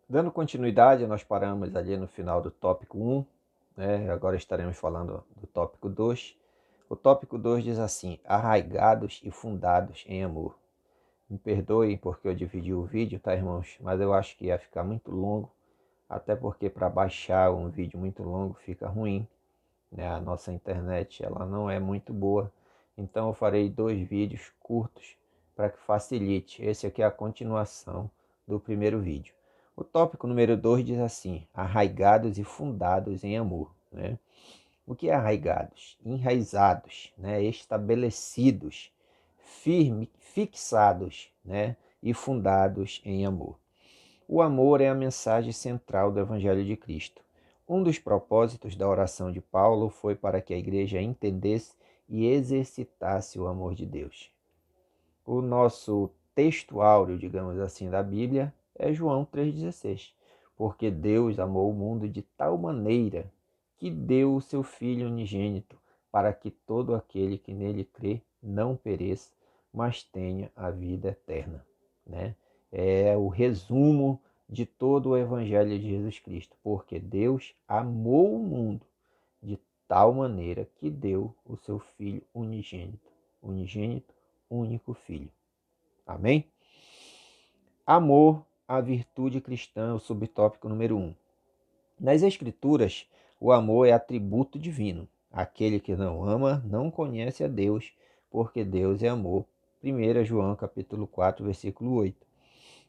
Dando continuidade, nós paramos ali no final do tópico 1, né? Agora estaremos falando do tópico 2. O tópico 2 diz assim: arraigados e fundados em amor. Me perdoem porque eu dividi o vídeo, tá, irmãos? Mas eu acho que ia ficar muito longo, até porque para baixar um vídeo muito longo fica ruim, né? A nossa internet ela não é muito boa, então eu farei 2 vídeos curtos para que facilite. Esse aqui é a continuação do primeiro vídeo. O tópico número 2 diz assim: arraigados e fundados em amor, né? O que é arraigados? Enraizados, né? Estabelecidos, firmes, fixados, né? E fundados em amor. O amor é a mensagem central do Evangelho de Cristo. Um dos propósitos da oração de Paulo foi para que a igreja entendesse e exercitasse o amor de Deus. O nosso texto áureo, digamos assim, da Bíblia é João 3,16. Porque Deus amou o mundo de tal maneira que deu o seu Filho unigênito, para que todo aquele que nele crê não pereça, mas tenha a vida eterna. Né? É o resumo de todo o Evangelho de Jesus Cristo. Porque Deus amou o mundo de tal maneira que deu o seu Filho unigênito. Unigênito, único Filho. Amém? Amor, a virtude cristã, o subtópico número 1. Nas Escrituras, o amor é atributo divino. Aquele que não ama não conhece a Deus, porque Deus é amor. 1 João capítulo 4, versículo 8.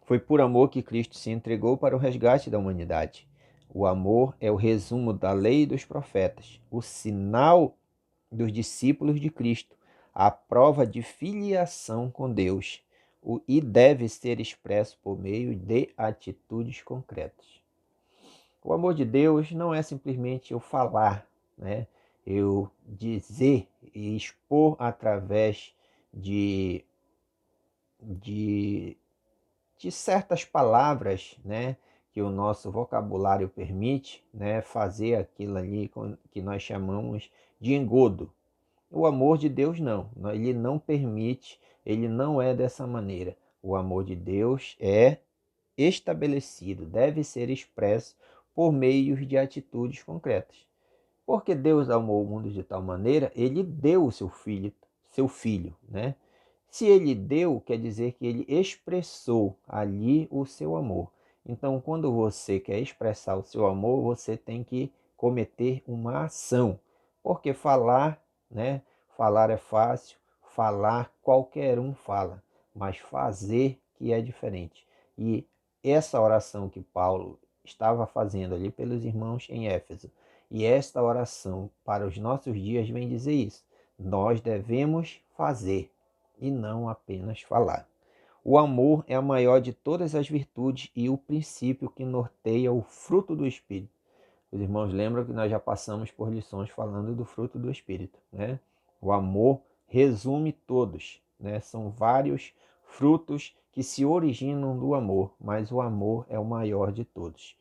Foi por amor que Cristo se entregou para o resgate da humanidade. O amor é o resumo da lei e dos profetas, o sinal dos discípulos de Cristo, a prova de filiação com Deus, e deve ser expresso por meio de atitudes concretas. O amor de Deus não é simplesmente eu falar, né? Eu dizer e expor através de, de, de certas palavras, né? Que o nosso vocabulário permite, né? Fazer aquilo ali que nós chamamos de engodo. O amor de Deus não, ele não permite, ele não é dessa maneira. O amor de Deus é estabelecido, deve ser expresso por meios de atitudes concretas. Porque Deus amou o mundo de tal maneira, ele deu o seu filho, né? Se ele deu, quer dizer que ele expressou ali o seu amor. Então, quando você quer expressar o seu amor, você tem que cometer uma ação. Porque falar, né? Falar é fácil, falar qualquer um fala, mas fazer que é diferente. E essa oração que Paulo estava fazendo ali pelos irmãos em Éfeso, e esta oração para os nossos dias vem dizer isso. Nós devemos fazer e não apenas falar. O amor é a maior de todas as virtudes e o princípio que norteia o fruto do Espírito. Os irmãos lembram que nós já passamos por lições falando do fruto do Espírito, né? O amor resume todos, né? São vários frutos que se originam do amor, mas o amor é o maior de todos.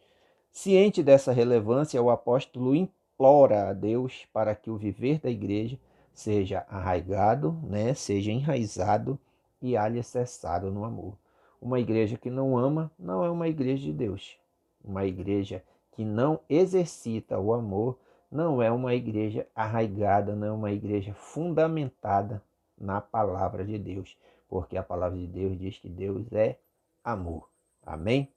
Ciente dessa relevância, o apóstolo implora a Deus para que o viver da igreja seja arraigado, né? Seja enraizado e alicerçado no amor. Uma igreja que não ama não é uma igreja de Deus. Uma igreja que não exercita o amor não é uma igreja arraigada, não é uma igreja fundamentada na palavra de Deus, porque a palavra de Deus diz que Deus é amor. Amém?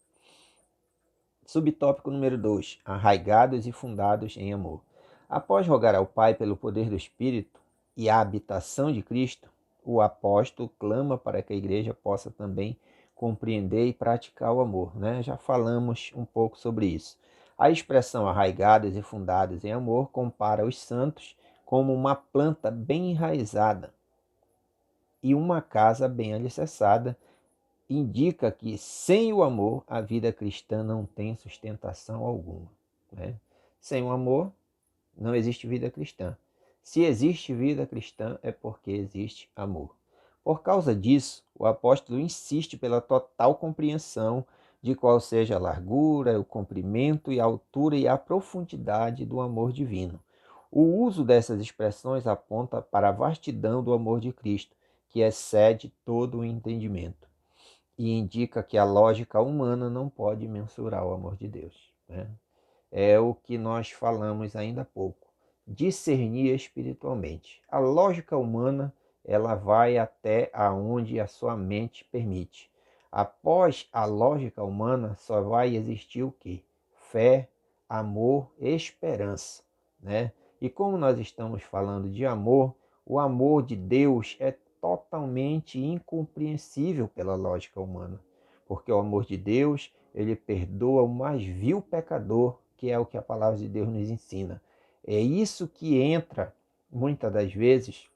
Subtópico número 2. Arraigados e fundados em amor. Após rogar ao Pai pelo poder do Espírito e a habitação de Cristo, o apóstolo clama para que a igreja possa também compreender e praticar o amor, né? Já falamos um pouco sobre isso. A expressão arraigados e fundados em amor compara os santos como uma planta bem enraizada e uma casa bem alicerçada. Indica que sem o amor a vida cristã não tem sustentação alguma, né? Sem o amor não existe vida cristã. Se existe vida cristã é porque existe amor. Por causa disso, o apóstolo insiste pela total compreensão de qual seja a largura, o comprimento e a altura e a profundidade do amor divino. O uso dessas expressões aponta para a vastidão do amor de Cristo, que excede todo o entendimento. e indica que a lógica humana não pode mensurar o amor de Deus, né? É o que nós falamos ainda há pouco, discernir espiritualmente. A lógica humana, ela vai até aonde a sua mente permite. Após a lógica humana, só vai existir o quê? Fé, amor, esperança, né? E como nós estamos falando de amor, o amor de Deus é totalmente incompreensível pela lógica humana, porque o amor de Deus, ele perdoa o mais vil pecador, que é o que a palavra de Deus nos ensina. É isso que entra, muitas das vezes,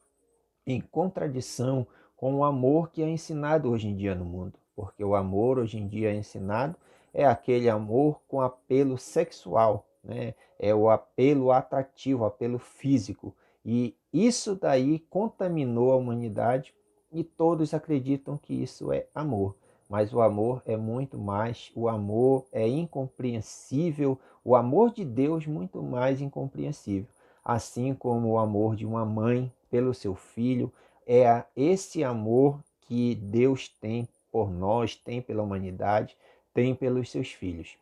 em contradição com o amor que é ensinado hoje em dia no mundo. Porque o amor hoje em dia é ensinado é aquele amor com apelo sexual, né? É o apelo atrativo, o apelo físico. E isso daí contaminou a humanidade e todos acreditam que isso é amor. Mas o amor é muito mais, o amor é incompreensível, o amor de Deus muito mais incompreensível. Assim como o amor de uma mãe pelo seu filho, é esse amor que Deus tem por nós, tem pela humanidade, tem pelos seus filhos.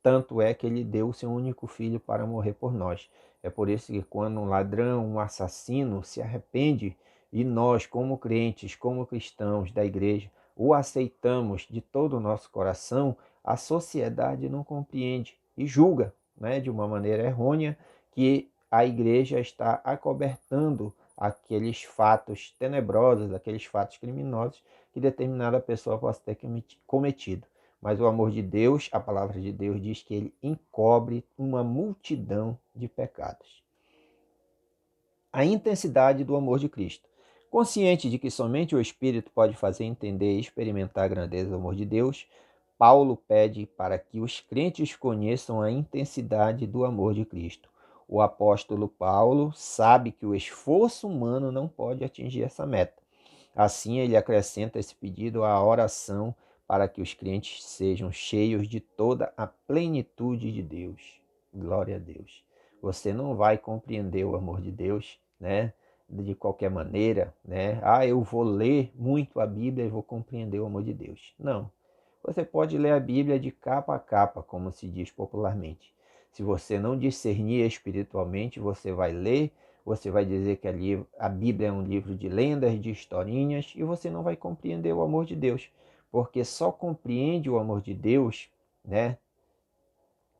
Tanto é que ele deu o seu único filho para morrer por nós. É por isso que quando um ladrão, um assassino se arrepende e nós, como crentes, como cristãos da igreja, o aceitamos de todo o nosso coração, a sociedade não compreende e julga, né, de uma maneira errônea que a igreja está acobertando aqueles fatos tenebrosos, aqueles fatos criminosos que determinada pessoa possa ter cometido. Mas o amor de Deus, a palavra de Deus diz que ele encobre uma multidão de pecados. A intensidade do amor de Cristo. Consciente de que somente o Espírito pode fazer entender e experimentar a grandeza do amor de Deus, Paulo pede para que os crentes conheçam a intensidade do amor de Cristo. O apóstolo Paulo sabe que o esforço humano não pode atingir essa meta. Assim, ele acrescenta esse pedido à oração para que os crentes sejam cheios de toda a plenitude de Deus. Glória a Deus. Você não vai compreender o amor de Deus, né, de qualquer maneira, né? Ah, eu vou ler muito a Bíblia e vou compreender o amor de Deus. Não. Você pode ler a Bíblia de capa a capa, como se diz popularmente. Se você não discernir espiritualmente, você vai ler, você vai dizer que a Bíblia é um livro de lendas, de historinhas, e você não vai compreender o amor de Deus. Porque só compreende o amor de Deus, né,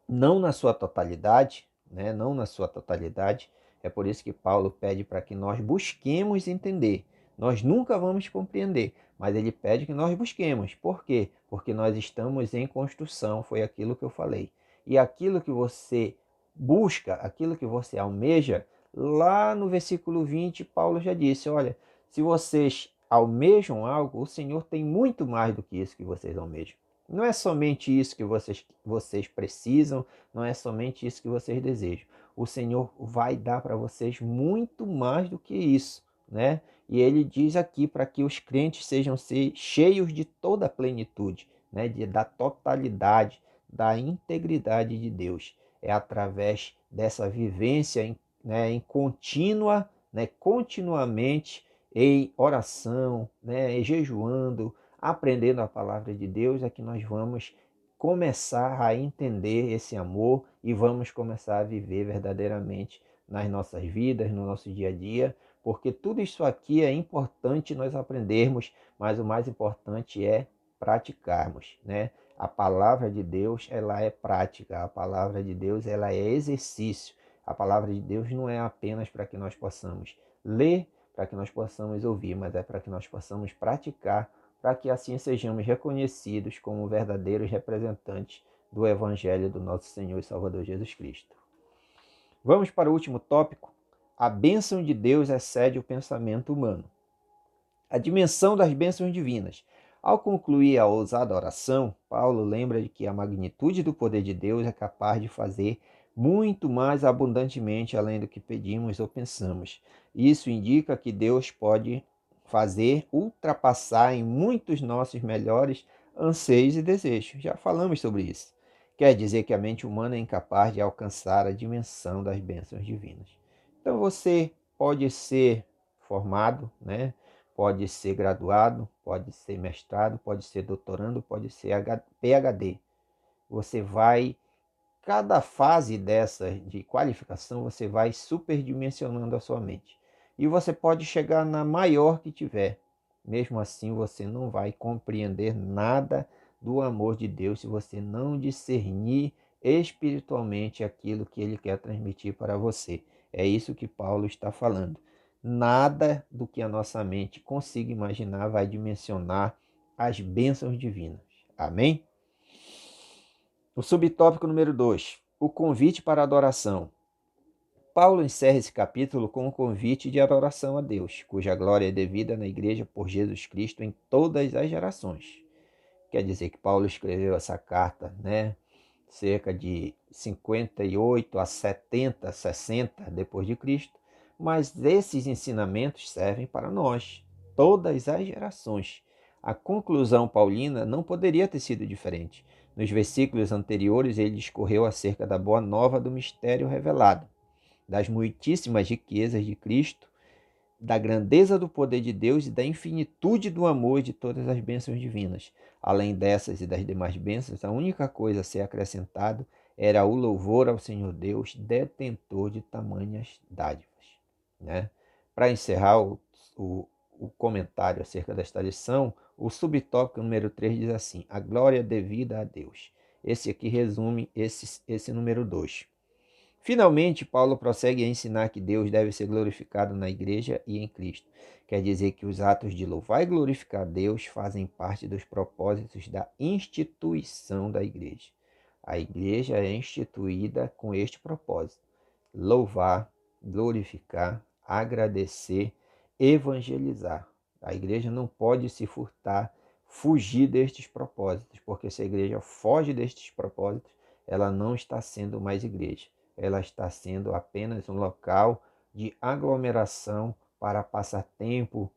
não na sua totalidade, né, não na sua totalidade. É por isso que Paulo pede para que nós busquemos entender. Nós nunca vamos compreender, mas ele pede que nós busquemos. Por quê? Porque nós estamos em construção, foi aquilo que eu falei. E aquilo que você busca, aquilo que você almeja, lá no versículo 20, Paulo já disse, olha, se vocês almejam algo, o Senhor tem muito mais do que isso que vocês almejam. Não é somente isso que vocês precisam, não é somente isso que vocês desejam. O Senhor vai dar para vocês muito mais do que isso, né? E ele diz aqui para que os crentes sejam cheios de toda a plenitude, né? Da totalidade, da integridade de Deus. É através dessa vivência em contínua, né? Continuamente em oração, né? Jejuando, aprendendo a palavra de Deus, é que nós vamos começar a entender esse amor e vamos começar a viver verdadeiramente nas nossas vidas, no nosso dia a dia, porque tudo isso aqui é importante nós aprendermos, mas o mais importante é praticarmos, né? A palavra de Deus, ela é prática, a palavra de Deus, ela é exercício. A palavra de Deus não é apenas para que nós possamos ler, para que nós possamos ouvir, mas é para que nós possamos praticar, para que assim sejamos reconhecidos como verdadeiros representantes do Evangelho do nosso Senhor e Salvador Jesus Cristo. Vamos para o último tópico. A bênção de Deus excede o pensamento humano. A dimensão das bênçãos divinas. Ao concluir a ousada oração, Paulo lembra de que a magnitude do poder de Deus é capaz de fazer muito mais abundantemente além do que pedimos ou pensamos. Isso indica que Deus pode fazer ultrapassar em muitos nossos melhores anseios e desejos. Já falamos sobre isso. Quer dizer que a mente humana é incapaz de alcançar a dimensão das bênçãos divinas. Então você pode ser formado, né? pode ser graduado, pode ser mestrado, pode ser doutorando, pode ser PhD. Você vai, cada fase dessa de qualificação, você vai superdimensionando a sua mente. E você pode chegar na maior que tiver. Mesmo assim, você não vai compreender nada do amor de Deus se você não discernir espiritualmente aquilo que ele quer transmitir para você. É isso que Paulo está falando. Nada do que a nossa mente consiga imaginar vai dimensionar as bênçãos divinas. Amém? O subtópico número 2, o convite para a adoração. Paulo encerra esse capítulo com um convite de adoração a Deus, cuja glória é devida na igreja por Jesus Cristo em todas as gerações. Quer dizer que Paulo escreveu essa carta, cerca de 58 a 70, 60 depois de Cristo, mas esses ensinamentos servem para nós, todas as gerações. A conclusão paulina não poderia ter sido diferente. Nos versículos anteriores, ele discorreu acerca da boa nova do mistério revelado, das muitíssimas riquezas de Cristo, da grandeza do poder de Deus e da infinitude do amor e de todas as bênçãos divinas. Além dessas e das demais bênçãos, a única coisa a ser acrescentado era o louvor ao Senhor Deus, detentor de tamanhas dádivas. Para encerrar o comentário acerca desta lição, o subtópico número 3 diz assim: a glória devida a Deus. Esse aqui resume esse número 2. Finalmente, Paulo prossegue a ensinar que Deus deve ser glorificado na igreja e em Cristo. Quer dizer que os atos de louvar e glorificar Deus fazem parte dos propósitos da instituição da igreja. A igreja é instituída com este propósito: louvar, glorificar, agradecer, evangelizar. A igreja não pode se fugir destes propósitos, porque se a igreja foge destes propósitos, ela não está sendo mais igreja. Ela está sendo apenas um local de aglomeração para passatempo,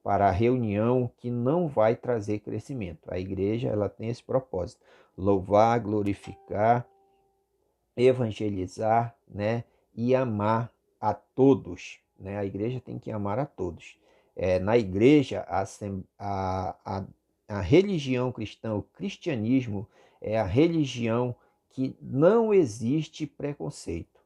para reunião, que não vai trazer crescimento. A igreja, ela tem esse propósito: louvar, glorificar, evangelizar, e amar a todos. A igreja tem que amar a todos. Na igreja, a religião cristã, o cristianismo, é a religião que não existe preconceito.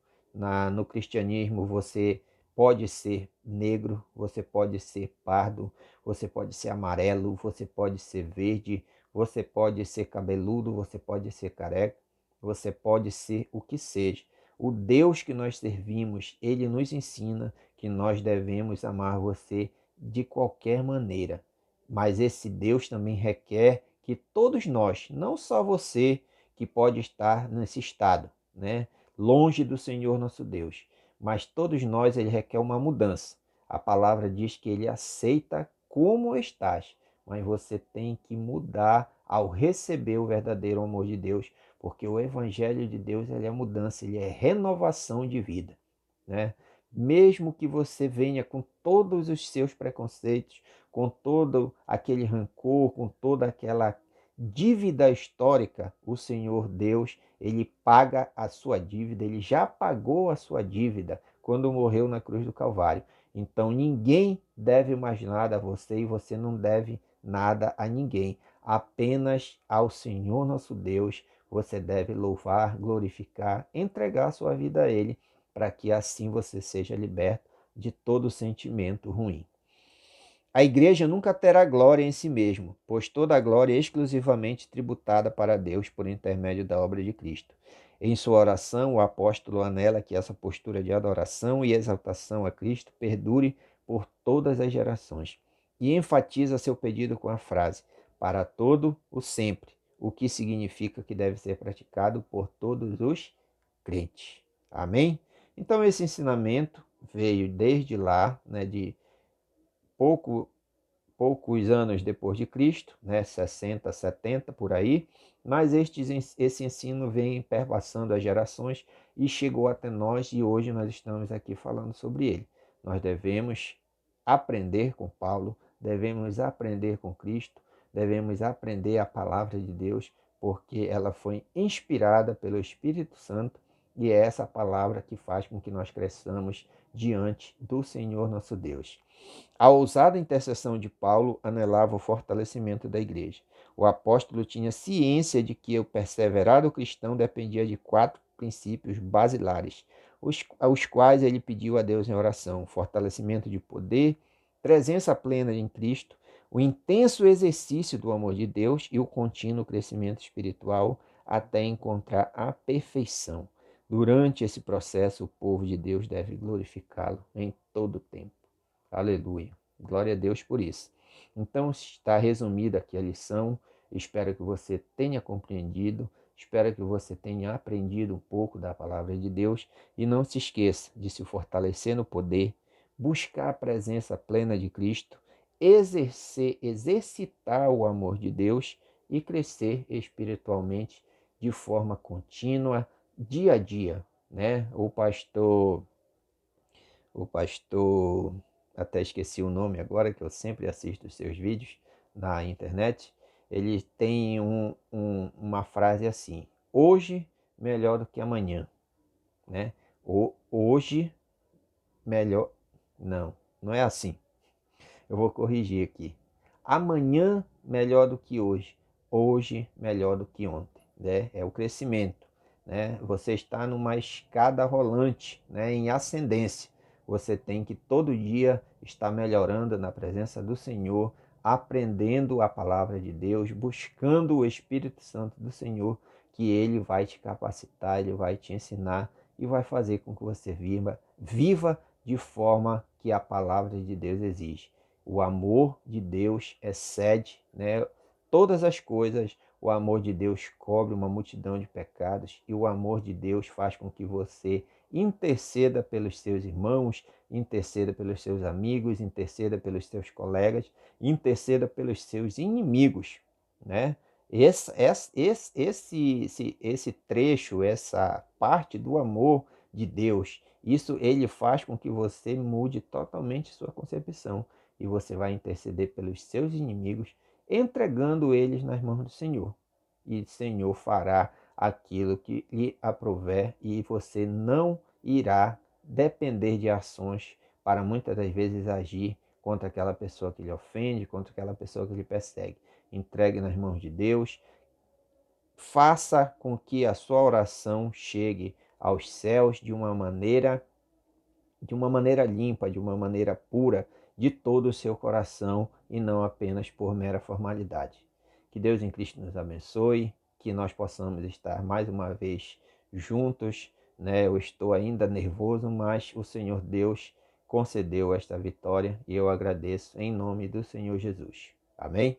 No cristianismo, você pode ser negro, você pode ser pardo, você pode ser amarelo, você pode ser verde, você pode ser cabeludo, você pode ser careca, você pode ser o que seja. O Deus que nós servimos, ele nos ensina que nós devemos amar você de qualquer maneira. Mas esse Deus também requer que todos nós, não só você que pode estar nesse estado, longe do Senhor nosso Deus, mas todos nós, ele requer uma mudança. A palavra diz que ele aceita como estás, mas você tem que mudar ao receber o verdadeiro amor de Deus, porque o Evangelho de Deus, ele é mudança, ele é renovação de vida. Mesmo que você venha com todos os seus preconceitos, com todo aquele rancor, com toda aquela dívida histórica, o Senhor Deus, ele paga a sua dívida, ele já pagou a sua dívida quando morreu na cruz do Calvário. Então ninguém deve mais nada a você e você não deve nada a ninguém. Apenas ao Senhor nosso Deus você deve louvar, glorificar, entregar sua vida a Ele, para que assim você seja liberto de todo sentimento ruim. A igreja nunca terá glória em si mesmo, pois toda a glória é exclusivamente tributada para Deus por intermédio da obra de Cristo. Em sua oração, o apóstolo anela que essa postura de adoração e exaltação a Cristo perdure por todas as gerações, e enfatiza seu pedido com a frase: para todo o sempre, o que significa que deve ser praticado por todos os crentes. Amém? Então esse ensinamento veio desde lá, de poucos anos depois de Cristo, 60, 70 por aí, mas esse ensino vem perpassando as gerações e chegou até nós, e hoje nós estamos aqui falando sobre ele. Nós devemos aprender com Paulo, devemos aprender com Cristo, devemos aprender a palavra de Deus, porque ela foi inspirada pelo Espírito Santo, e é essa palavra que faz com que nós cresçamos diante do Senhor nosso Deus. A ousada intercessão de Paulo anelava o fortalecimento da igreja. O apóstolo tinha ciência de que o perseverado cristão dependia de 4 princípios basilares, aos quais ele pediu a Deus em oração: fortalecimento de poder, presença plena em Cristo, o intenso exercício do amor de Deus e o contínuo crescimento espiritual até encontrar a perfeição. Durante esse processo, o povo de Deus deve glorificá-lo em todo o tempo. Aleluia. Glória a Deus por isso. Então está resumida aqui a lição. Espero que você tenha compreendido. Espero que você tenha aprendido um pouco da palavra de Deus. E não se esqueça de se fortalecer no poder, buscar a presença plena de Cristo, exercitar o amor de Deus e crescer espiritualmente de forma contínua, dia a dia, né? O pastor, até esqueci o nome agora, que eu sempre assisto os seus vídeos na internet, ele tem uma frase assim: hoje melhor do que amanhã, né? Hoje melhor, não é assim. Eu vou corrigir aqui. Amanhã melhor do que hoje, hoje melhor do que ontem, né? É o crescimento, né? Você está numa escada rolante, né? Em ascendência. Você tem que todo dia estar melhorando na presença do Senhor, aprendendo a palavra de Deus, buscando o Espírito Santo do Senhor, que ele vai te capacitar, ele vai te ensinar e vai fazer com que você viva de forma que a palavra de Deus exige. O amor de Deus excede, né, todas as coisas. O amor de Deus cobre uma multidão de pecados e o amor de Deus faz com que você interceda pelos seus irmãos, interceda pelos seus amigos, interceda pelos seus colegas, interceda pelos seus inimigos, né? Esse trecho, essa parte do amor de Deus, isso ele faz com que você mude totalmente sua concepção e você vai interceder pelos seus inimigos, entregando eles nas mãos do Senhor. E o Senhor fará aquilo que lhe aprouver e você não irá depender de ações para muitas das vezes agir contra aquela pessoa que lhe ofende, contra aquela pessoa que lhe persegue. Entregue nas mãos de Deus, faça com que a sua oração chegue aos céus de uma maneira limpa, de uma maneira pura, de todo o seu coração e não apenas por mera formalidade. Que Deus em Cristo nos abençoe, que nós possamos estar mais uma vez juntos, né? Eu estou ainda nervoso, mas o Senhor Deus concedeu esta vitória e eu agradeço em nome do Senhor Jesus. Amém?